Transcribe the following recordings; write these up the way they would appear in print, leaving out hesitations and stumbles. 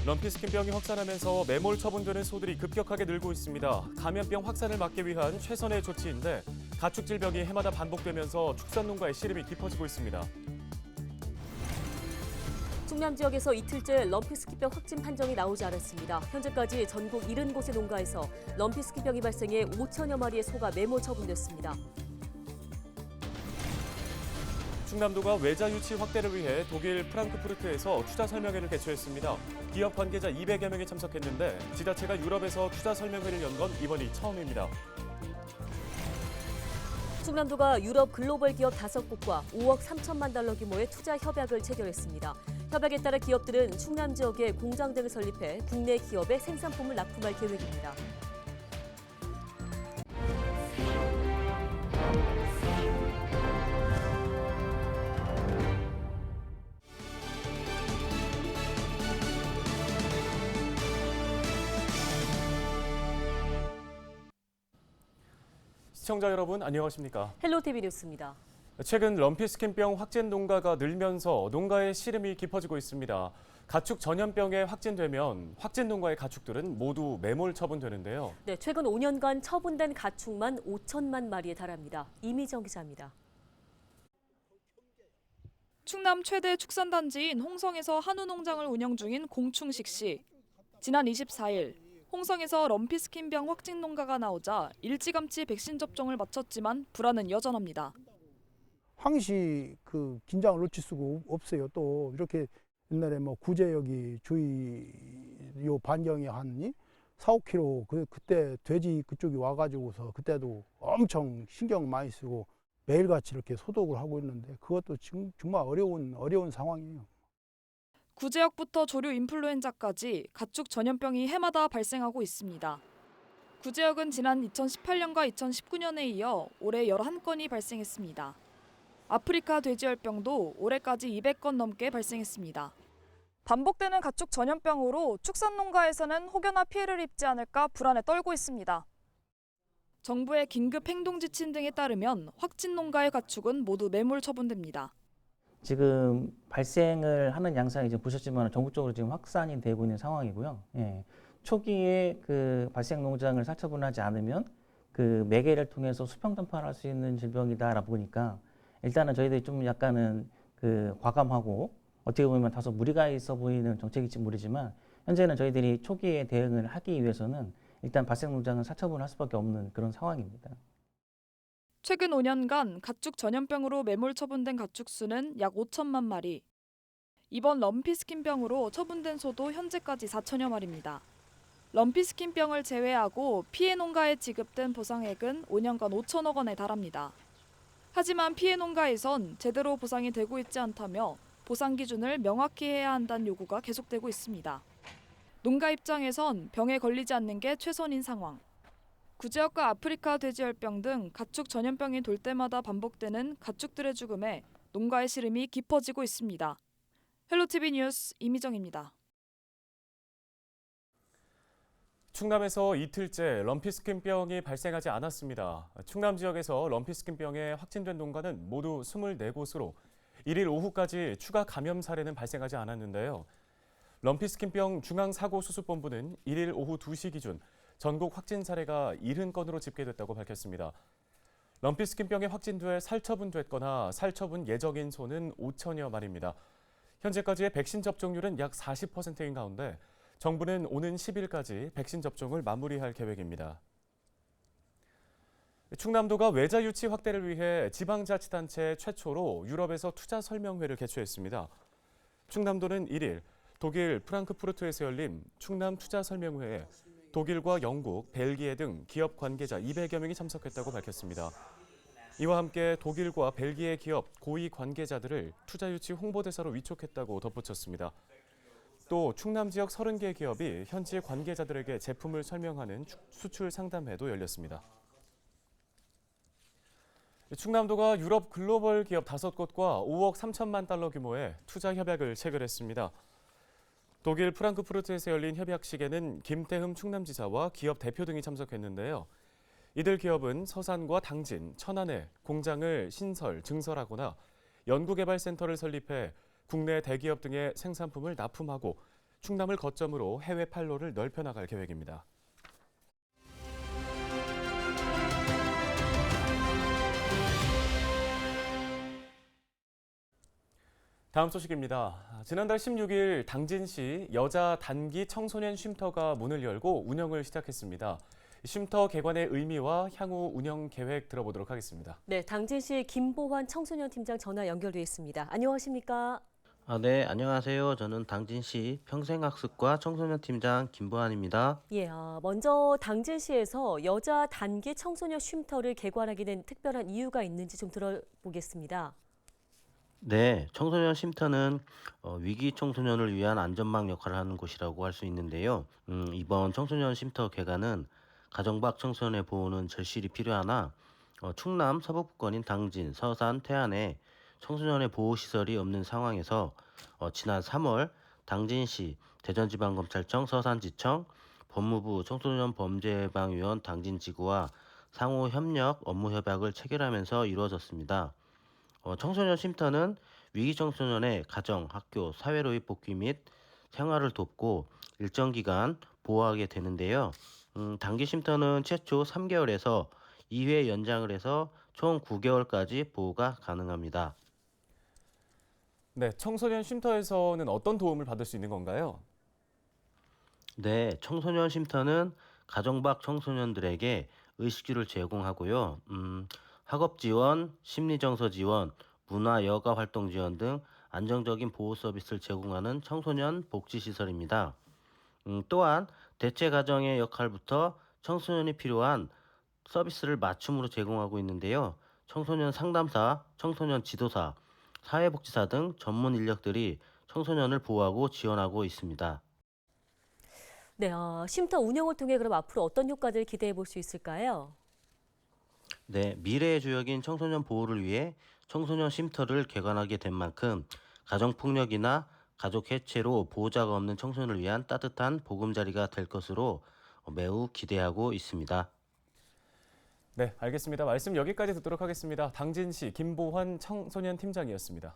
럼피스킨병이 확산하면서 매몰 처분되는 소들이 급격하게 늘고 있습니다. 감염병 확산을 막기 위한 최선의 조치인데 가축 질병이 해마다 반복되면서 축산농가의 시름이 깊어지고 있습니다. 충남 지역에서 이틀째 럼피스킨병 확진 판정이 나오지 않았습니다. 현재까지 전국 70곳의 농가에서 럼피스킨병이 발생해 5천여 마리의 소가 매몰 처분됐습니다. 충남도가 외자 유치 확대를 위해 독일 프랑크푸르트에서 투자 설명회를 개최했습니다. 기업 관계자 200여 명이 참석했는데 지자체가 유럽에서 투자 설명회를 연 건 이번이 처음입니다. 충남도가 유럽 글로벌 기업 5곳과 5억 3천만 달러 규모의 투자 협약을 체결했습니다. 협약에 따라 기업들은 충남 지역에 공장 등을 설립해 국내 기업의 생산품을 납품할 계획입니다. 시청자 여러분 안녕하십니까? 헬로티비 뉴스입니다. 최근 럼피스킨병 확진 농가가 늘면서 농가의 시름이 깊어지고 있습니다. 가축 전염병에 확진되면 확진 농가의 가축들은 모두 매몰 처분되는데요. 네, 최근 5년간 처분된 가축만 5천만 마리에 달합니다. 이미정 기자입니다. 충남 최대 축산단지인 홍성에서 한우 농장을 운영 중인 공충식 씨. 지난 24일 홍성에서 럼피스킨병 확진 농가가 나오자 일찌감치 백신 접종을 마쳤지만 불안은 여전합니다. 항시 그 긴장을 놓칠 수가 없어요. 또 이렇게 옛날에 뭐 구제역이 주의 요 반경에 한 4, 5km 그때 돼지 그쪽이 와가지고서 그때도 엄청 신경 많이 쓰고 매일같이 이렇게 소독을 하고 있는데 그것도 지금 정말 어려운 상황이에요. 구제역부터 조류 인플루엔자까지 가축 전염병이 해마다 발생하고 있습니다. 구제역은 지난 2018년과 2019년에 이어 올해 11건이 발생했습니다. 아프리카 돼지열병도 올해까지 200건 넘게 발생했습니다. 반복되는 가축 전염병으로 축산농가에서는 혹여나 피해를 입지 않을까 불안에 떨고 있습니다. 정부의 긴급 행동지침 등에 따르면 확진 농가의 가축은 모두 매몰 처분됩니다. 지금 발생을 하는 양상이 지금 보셨지만 전국적으로 지금 확산이 되고 있는 상황이고요. 초기에 그 발생 농장을 살처분하지 않으면 그 매개를 통해서 수평 전파할 수 있는 질병이다라 보니까 일단은 저희들이 좀 약간은 그 과감하고 어떻게 보면 다소 무리가 있어 보이는 정책일지 모르지만 현재는 저희들이 초기에 대응을 하기 위해서는 일단 발생 농장을 살처분할 수밖에 없는 그런 상황입니다. 최근 5년간 가축 전염병으로 매몰 처분된 가축 수는 약 5천만 마리. 이번 럼피스킨병으로 처분된 소도 현재까지 4천여 마리입니다. 럼피스킨병을 제외하고 피해 농가에 지급된 보상액은 5년간 5천억 원에 달합니다. 하지만 피해 농가에선 제대로 보상이 되고 있지 않다며 보상 기준을 명확히 해야 한다는 요구가 계속되고 있습니다. 농가 입장에선 병에 걸리지 않는 게 최선인 상황. 구제역과 아프리카 돼지열병 등 가축 전염병이 돌 때마다 반복되는 가축들의 죽음에 농가의 시름이 깊어지고 있습니다. 헬로티비 뉴스 이미정입니다. 충남에서 이틀째 럼피스킨병이 발생하지 않았습니다. 충남 지역에서 럼피스킨병에 확진된 농가는 모두 24곳으로 1일 오후까지 추가 감염 사례는 발생하지 않았는데요. 럼피스킨병 중앙사고수습본부는 1일 오후 2시 기준 전국 확진 사례가 70건으로 집계됐다고 밝혔습니다. 럼피스킨병에 확진돼 살처분됐거나 살처분 예정인 소는 5천여 마리입니다. 현재까지의 백신 접종률은 약 40%인 가운데 정부는 오는 10일까지 백신 접종을 마무리할 계획입니다. 충남도가 외자 유치 확대를 위해 지방자치단체 최초로 유럽에서 투자 설명회를 개최했습니다. 충남도는 1일 독일 프랑크푸르트에서 열린 충남 투자 설명회에 독일과 영국, 벨기에 등 기업 관계자 200여 명이 참석했다고 밝혔습니다. 이와 함께 독일과 벨기에 기업 고위 관계자들을 투자 유치 홍보대사로 위촉했다고 덧붙였습니다. 또 충남 지역 30개 기업이 현지 관계자들에게 제품을 설명하는 수출 상담회도 열렸습니다. 충남도가 유럽 글로벌 기업 5곳과 5억 3천만 달러 규모의 투자 협약을 체결했습니다. 독일 프랑크푸르트에서 열린 협약식에는 김태흠 충남지사와 기업 대표 등이 참석했는데요. 이들 기업은 서산과 당진, 천안에 공장을 신설, 증설하거나 연구개발센터를 설립해 국내 대기업 등의 생산품을 납품하고 충남을 거점으로 해외 판로를 넓혀나갈 계획입니다. 다음 소식입니다. 지난달 16일 당진시 여자 단기 청소년 쉼터가 문을 열고 운영을 시작했습니다. 쉼터 개관의 의미와 향후 운영 계획 들어보도록 하겠습니다. 네, 당진시 김보환 청소년 팀장 전화 연결돼 있습니다. 안녕하십니까? 네, 안녕하세요. 저는 당진시 평생학습과 청소년 팀장 김보환입니다. 예, 먼저 당진시에서 여자 단기 청소년 쉼터를 개관하게 된 특별한 이유가 있는지 좀 들어보겠습니다. 네, 청소년 쉼터는 위기 청소년을 위한 안전망 역할을 하는 곳이라고 할 수 있는데요. 이번 청소년 쉼터 개관은 가정 밖 청소년의 보호는 절실히 필요하나 충남 서북부권인 당진, 서산, 태안에 청소년의 보호시설이 없는 상황에서 지난 3월 당진시, 대전지방검찰청, 서산지청, 법무부 청소년 범죄예방위원 당진지구와 상호 협력, 업무 협약을 체결하면서 이루어졌습니다. 청소년 쉼터는 위기 청소년의 가정, 학교, 사회로의 복귀 및 생활을 돕고 일정 기간 보호하게 되는데요. 단기 쉼터는 최초 3개월에서 2회 연장을 해서 총 9개월까지 보호가 가능합니다. 네, 청소년 쉼터에서는 어떤 도움을 받을 수 있는 건가요? 네, 청소년 쉼터는 가정 밖 청소년들에게 의식주를 제공하고요. 학업 지원, 심리 정서 지원, 문화 여가 활동 지원 등 안정적인 보호 서비스를 제공하는 청소년 복지 시설입니다. 또한 대체 가정의 역할부터 청소년이 필요한 서비스를 맞춤으로 제공하고 있는데요. 청소년 상담사, 청소년 지도사, 사회복지사 등 전문 인력들이 청소년을 보호하고 지원하고 있습니다. 네, 쉼터 운영을 통해 그럼 앞으로 어떤 효과들 기대해 볼 수 있을까요? 네, 미래의 주역인 청소년 보호를 위해 청소년 쉼터를 개관하게 된 만큼 가정폭력이나 가족 해체로 보호자가 없는 청소년을 위한 따뜻한 보금자리가 될 것으로 매우 기대하고 있습니다. 네, 알겠습니다. 말씀 여기까지 듣도록 하겠습니다. 당진시 김보환 청소년 팀장이었습니다.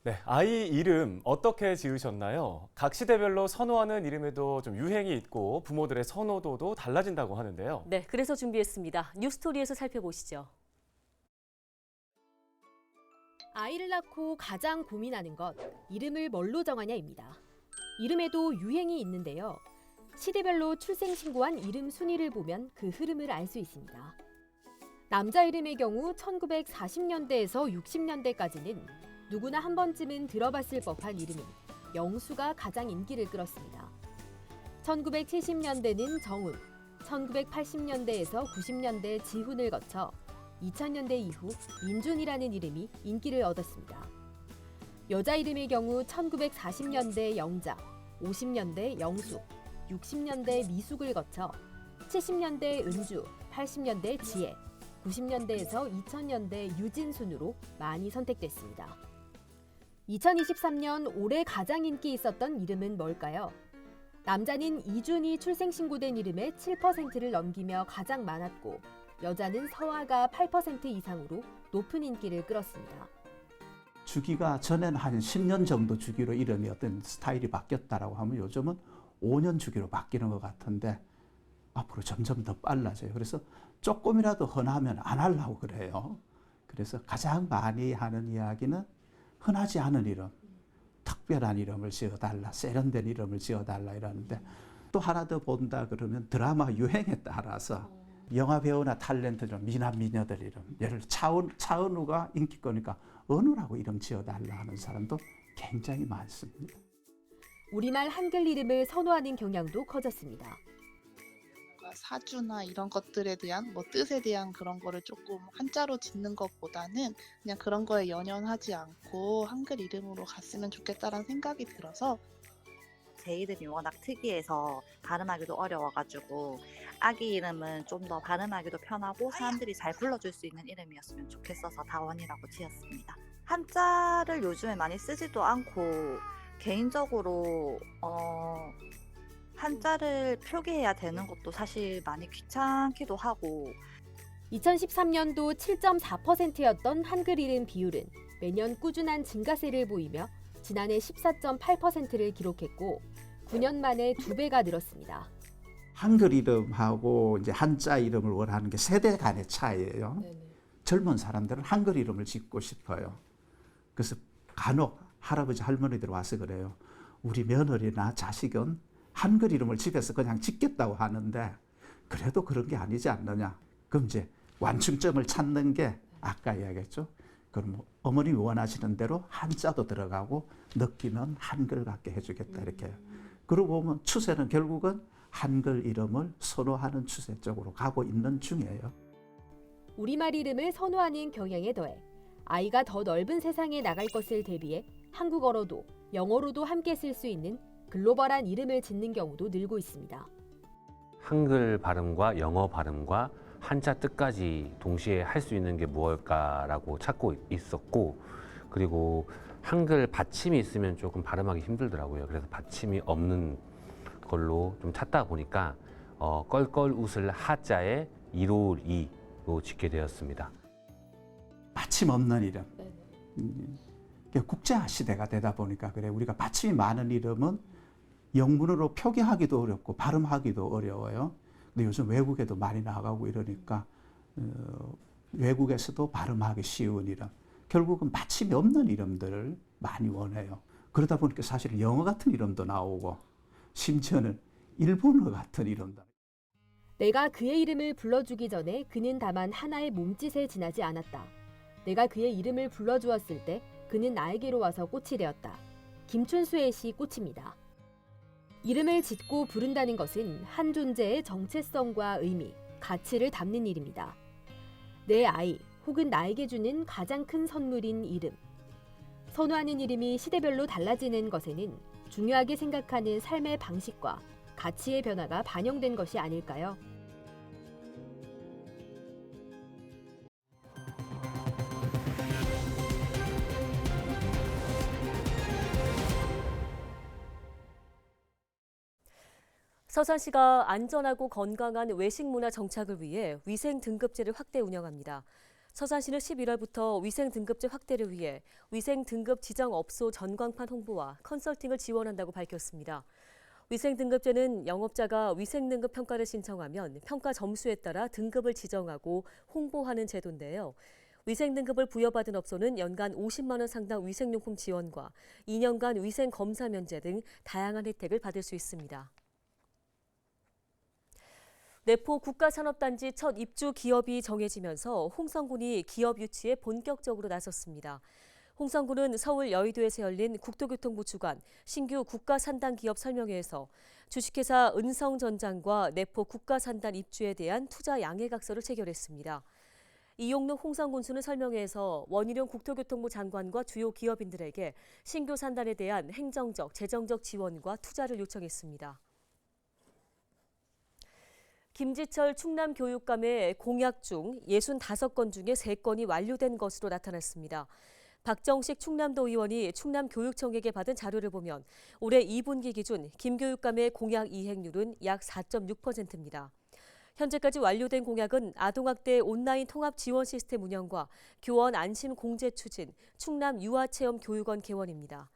네, 아이 이름 어떻게 지으셨나요? 각 시대별로 선호하는 이름에도 좀 유행이 있고 부모들의 선호도도 달라진다고 하는데요. 네, 그래서 준비했습니다. 뉴스토리에서 살펴보시죠. 아이를 낳고 가장 고민하는 것, 이름을 뭘로 정하냐입니다. 이름에도 유행이 있는데요. 시대별로 출생신고한 이름 순위를 보면 그 흐름을 알 수 있습니다. 남자 이름의 경우 1940년대에서 60년대까지는 누구나 한 번쯤은 들어봤을 법한 이름인 영수가 가장 인기를 끌었습니다. 1970년대는 정훈, 1980년대에서 90년대 지훈을 거쳐 2000년대 이후 인준이라는 이름이 인기를 얻었습니다. 여자 이름의 경우 1940년대 영자, 50년대 영숙, 60년대 미숙을 거쳐 70년대 은주, 80년대 지혜, 90년대에서 2000년대 유진 순으로 많이 선택됐습니다. 2023년 올해 가장 인기 있었던 이름은 뭘까요? 남자는 이준이 출생신고된 이름의 7%를 넘기며 가장 많았고 여자는 서아가 8% 이상으로 높은 인기를 끌었습니다. 주기가 전에는 한 10년 정도 주기로 이름이 어떤 스타일이 바뀌었다라고 하면 요즘은 5년 주기로 바뀌는 것 같은데 앞으로 점점 더 빨라져요. 그래서 조금이라도 흔하면 안 하려고 그래요. 그래서 가장 많이 하는 이야기는 흔하지 않은 이름, 특별한 이름을 지어달라, 세련된 이름을 지어달라 이러는데 또 하나 더 본다 그러면 드라마 유행에 따라서 영화 배우나 탤런트들, 미남 미녀들 이름, 예를 들어 차은우가 인기거니까 은우라고 이름 지어달라 하는 사람도 굉장히 많습니다. 우리말 한글 이름을 선호하는 경향도 커졌습니다. 사주나 이런 것들에 대한 뜻에 대한 그런 거를 조금 한자로 짓는 것보다는 그냥 그런 거에 연연하지 않고 한글 이름으로 갔으면 좋겠다라는 생각이 들어서 제 이름이 워낙 특이해서 발음하기도 어려워가지고 아기 이름은 좀 더 발음하기도 편하고 사람들이 잘 불러줄 수 있는 이름이었으면 좋겠어서 다원이라고 지었습니다. 한자를 요즘에 많이 쓰지도 않고 개인적으로 한자를 표기해야 되는 것도 사실 많이 귀찮기도 하고 2013년도 7.4%였던 한글 이름 비율은 매년 꾸준한 증가세를 보이며 지난해 14.8%를 기록했고 9년 만에 2배가 늘었습니다. 한글 이름하고 이제 한자 이름을 원하는 게 세대 간의 차이예요. 젊은 사람들은 한글 이름을 짓고 싶어요. 그래서 간혹 할아버지 할머니들 와서 그래요. 우리 며느리나 자식은 한글 이름을 집에서 그냥 짓겠다고 하는데 그래도 그런 게 아니지 않느냐. 그럼 이제 완충점을 찾는 게 아까 이야기했죠. 그럼 어머님이 원하시는 대로 한자도 들어가고 느끼면 한글 같게 해주겠다 이렇게 해요. 그러고 보면 추세는 결국은 한글 이름을 선호하는 추세 쪽으로 가고 있는 중이에요. 우리말 이름을 선호하는 경향에 더해 아이가 더 넓은 세상에 나갈 것을 대비해 한국어로도 영어로도 함께 쓸 수 있는 글로벌한 이름을 짓는 경우도 늘고 있습니다. 한글 발음과 영어 발음과 한자 뜻까지 동시에 할 수 있는 게 무엇일까라고 찾고 있었고, 그리고 한글 받침이 있으면 조금 발음하기 힘들더라고요. 그래서 받침이 없는 걸로 좀 찾다 보니까 껄껄 웃을 하자에 이로울 이로 짓게 되었습니다. 받침 없는 이름. 국제 시대가 되다 보니까 그래. 우리가 받침이 많은 이름은 영문으로 표기하기도 어렵고 발음하기도 어려워요. 근데 요즘 외국에도 많이 나가고 이러니까 외국에서도 발음하기 쉬운 이름. 결국은 받침이 없는 이름들을 많이 원해요. 그러다 보니까 사실 영어 같은 이름도 나오고 심지어는 일본어 같은 이름도. 내가 그의 이름을 불러주기 전에 그는 다만 하나의 몸짓에 지나지 않았다. 내가 그의 이름을 불러주었을 때 그는 나에게로 와서 꽃이 되었다. 김춘수의 시 꽃입니다. 이름을 짓고 부른다는 것은 한 존재의 정체성과 의미, 가치를 담는 일입니다. 내 아이 혹은 나에게 주는 가장 큰 선물인 이름. 선호하는 이름이 시대별로 달라지는 것에는 중요하게 생각하는 삶의 방식과 가치의 변화가 반영된 것이 아닐까요? 서산시가 안전하고 건강한 외식 문화 정착을 위해 위생 등급제를 확대 운영합니다. 서산시는 11월부터 위생 등급제 확대를 위해 위생 등급 지정 업소 전광판 홍보와 컨설팅을 지원한다고 밝혔습니다. 위생 등급제는 영업자가 위생 등급 평가를 신청하면 평가 점수에 따라 등급을 지정하고 홍보하는 제도인데요. 위생 등급을 부여받은 업소는 연간 50만 원 상당 위생용품 지원과 2년간 위생 검사 면제 등 다양한 혜택을 받을 수 있습니다. 내포 국가산업단지 첫 입주 기업이 정해지면서 홍성군이 기업 유치에 본격적으로 나섰습니다. 홍성군은 서울 여의도에서 열린 국토교통부 주관 신규 국가산단 기업 설명회에서 주식회사 은성전장과 내포 국가산단 입주에 대한 투자 양해각서를 체결했습니다. 이용록 홍성군수는 설명회에서 원희룡 국토교통부 장관과 주요 기업인들에게 신규 산단에 대한 행정적, 재정적 지원과 투자를 요청했습니다. 김지철 충남교육감의 공약 중 65건 중에 3건이 완료된 것으로 나타났습니다. 박정식 충남도 의원이 충남교육청에게 받은 자료를 보면 올해 2분기 기준 김 교육감의 공약 이행률은 약 4.6%입니다. 현재까지 완료된 공약은 아동학대 온라인 통합 지원 시스템 운영과 교원 안심 공제 추진, 충남 유아체험 교육원 개원입니다.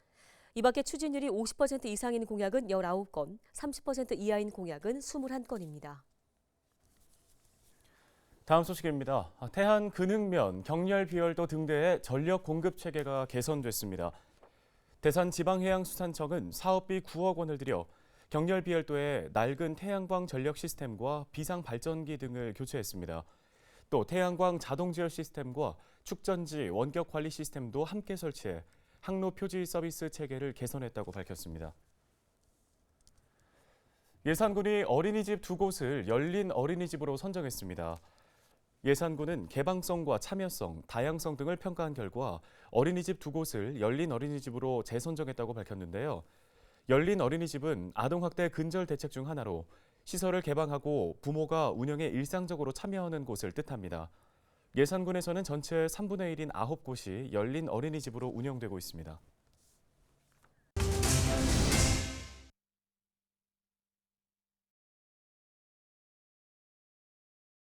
이 밖에 추진률이 50% 이상인 공약은 19건, 30% 이하인 공약은 21건입니다. 다음 소식입니다. 태안근흥면, 경렬비열도 등대의 전력 공급 체계가 개선됐습니다. 대산지방해양수산청은 사업비 9억 원을 들여 경렬비열도의 낡은 태양광 전력 시스템과 비상발전기 등을 교체했습니다. 또 태양광 자동제어 시스템과 축전지 원격 관리 시스템도 함께 설치해 항로 표지 서비스 체계를 개선했다고 밝혔습니다. 예산군이 어린이집 2곳을 열린 어린이집으로 선정했습니다. 예산군은 개방성과 참여성, 다양성 등을 평가한 결과 어린이집 2곳을 열린 어린이집으로 재선정했다고 밝혔는데요. 열린 어린이집은 아동학대 근절 대책 중 하나로 시설을 개방하고 부모가 운영에 일상적으로 참여하는 곳을 뜻합니다. 예산군에서는 전체 3분의 1인 9곳이 열린 어린이집으로 운영되고 있습니다.